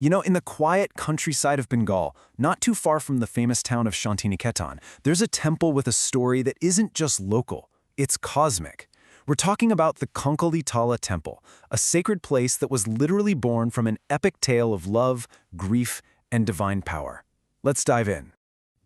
In the quiet countryside of Bengal, not too far from the famous town of Shantiniketan, there's a temple with a story that isn't just local, it's cosmic. We're talking about the Kankalitala Temple, a sacred place that was literally born from an epic tale of love, grief, and divine power. Let's dive in.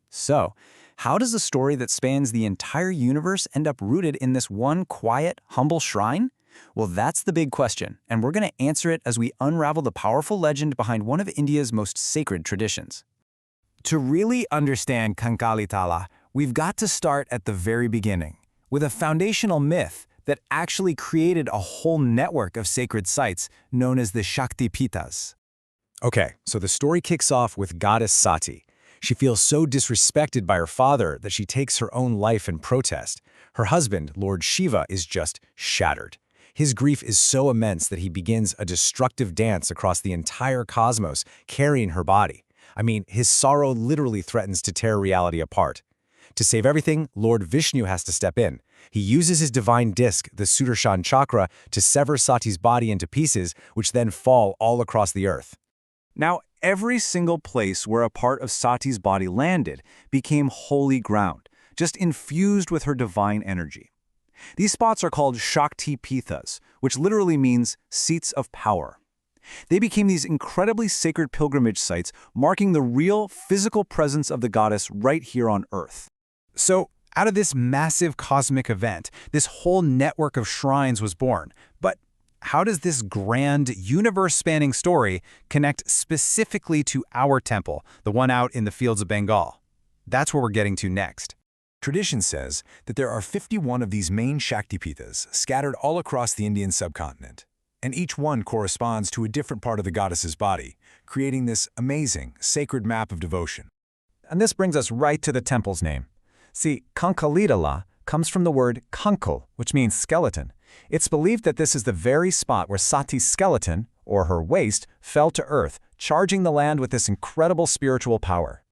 So, how does a story that spans the entire universe end up rooted in this one quiet, humble shrine? Well, that's the big question, and we're going to answer it as we unravel the powerful legend behind one of India's most sacred traditions. To really understand Kankalitala, we've got to start at the very beginning, with a foundational myth that actually created a whole network of sacred sites known as the Shakti Pitas. Okay, so the story kicks off with goddess Sati. She feels so disrespected by her father that she takes her own life in protest. Her husband, Lord Shiva, is just shattered. His grief is so immense that he begins a destructive dance across the entire cosmos, carrying her body. I mean, his sorrow literally threatens to tear reality apart. To save everything, Lord Vishnu has to step in. He uses his divine disc, the Sudarshan chakra, to sever Sati's body into pieces, which then fall all across the earth. Now, every single place where a part of Sati's body landed became holy ground, just infused with her divine energy. These spots are called Shakti Pithas, which literally means seats of power. They became these incredibly sacred pilgrimage sites, marking the real physical presence of the goddess right here on Earth. So, out of this massive cosmic event, this whole network of shrines was born. But how does this grand, universe-spanning story connect specifically to our temple, the one out in the fields of Bengal? That's where we're getting to next. Tradition says that there are 51 of these main Shaktipithas scattered all across the Indian subcontinent, and each one corresponds to a different part of the goddess's body, creating this amazing, sacred map of devotion. And this brings us right to the temple's name. See, Kankalitala comes from the word kankal, which means skeleton. It's believed that this is the very spot where Sati's skeleton, or her waist, fell to earth, charging the land with this incredible spiritual power.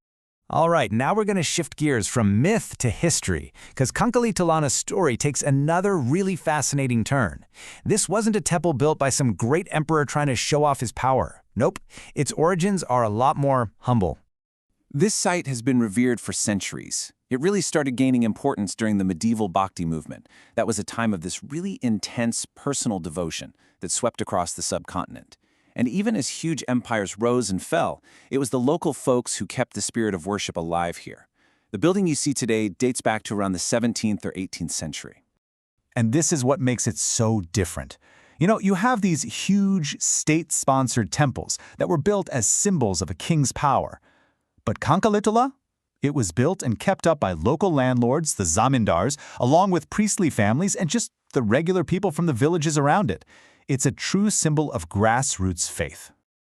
All right, now we're going to shift gears from myth to history, because Kankalitalana's story takes another really fascinating turn. This wasn't a temple built by some great emperor trying to show off his power. Nope, its origins are a lot more humble. This site has been revered for centuries. It really started gaining importance during the medieval Bhakti movement. That was a time of this really intense personal devotion that swept across the subcontinent. And even as huge empires rose and fell, it was the local folks who kept the spirit of worship alive here. The building you see today dates back to around the 17th or 18th century. And this is what makes it so different. You have these huge state-sponsored temples that were built as symbols of a king's power. But Kankalitala? It was built and kept up by local landlords, the zamindars, along with priestly families and just the regular people from the villages around it. It's a true symbol of grassroots faith.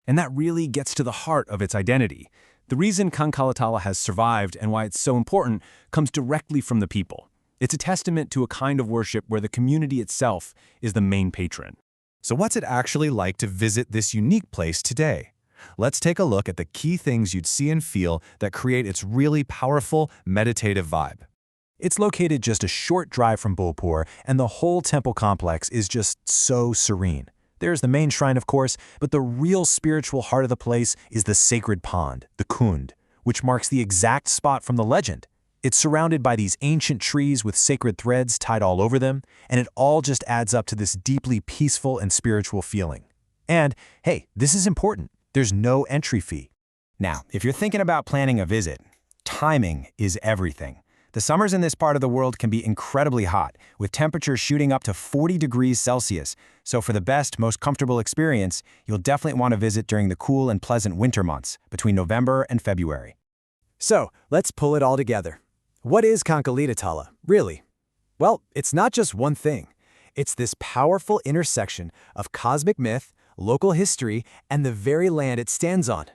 And that really gets to the heart of its identity. The reason Kankalitala has survived and why it's so important comes directly from the people. It's a testament to a kind of worship where the community itself is the main patron. So what's it actually like to visit this unique place today? Let's take a look at the key things you'd see and feel that create its really powerful, meditative vibe. It's located just a short drive from Bolpur, and the whole temple complex is just so serene. There's the main shrine, of course, but the real spiritual heart of the place is the sacred pond, the Kund, which marks the exact spot from the legend. It's surrounded by these ancient trees with sacred threads tied all over them, and it all just adds up to this deeply peaceful and spiritual feeling. And, hey, this is important. There's no entry fee. Now, if you're thinking about planning a visit, timing is everything. The summers in this part of the world can be incredibly hot, with temperatures shooting up to 40 degrees Celsius. So for the best, most comfortable experience, you'll definitely want to visit during the cool and pleasant winter months, between November and February. So, let's pull it all together. What is Kankalitala, really? Well, it's not just one thing. It's this powerful intersection of cosmic myth, local history, and the very land it stands on.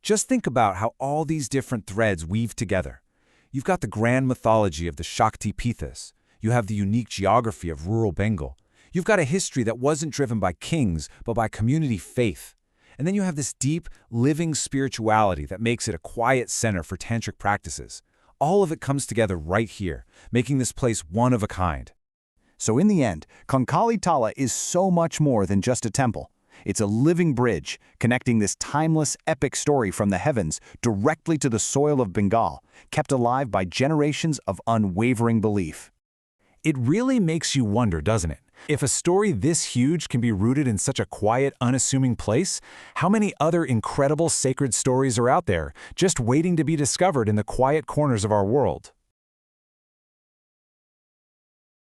Just think about how all these different threads weave together. You've got the grand mythology of the Shakti Pithas. You have the unique geography of rural Bengal. You've got a history that wasn't driven by kings, but by community faith. And then you have this deep, living spirituality that makes it a quiet center for tantric practices. All of it comes together right here, making this place one of a kind. So in the end, Kankalitala is so much more than just a temple. It's a living bridge, connecting this timeless, epic story from the heavens directly to the soil of Bengal, kept alive by generations of unwavering belief. It really makes you wonder, doesn't it? If a story this huge can be rooted in such a quiet, unassuming place, how many other incredible sacred stories are out there, just waiting to be discovered in the quiet corners of our world?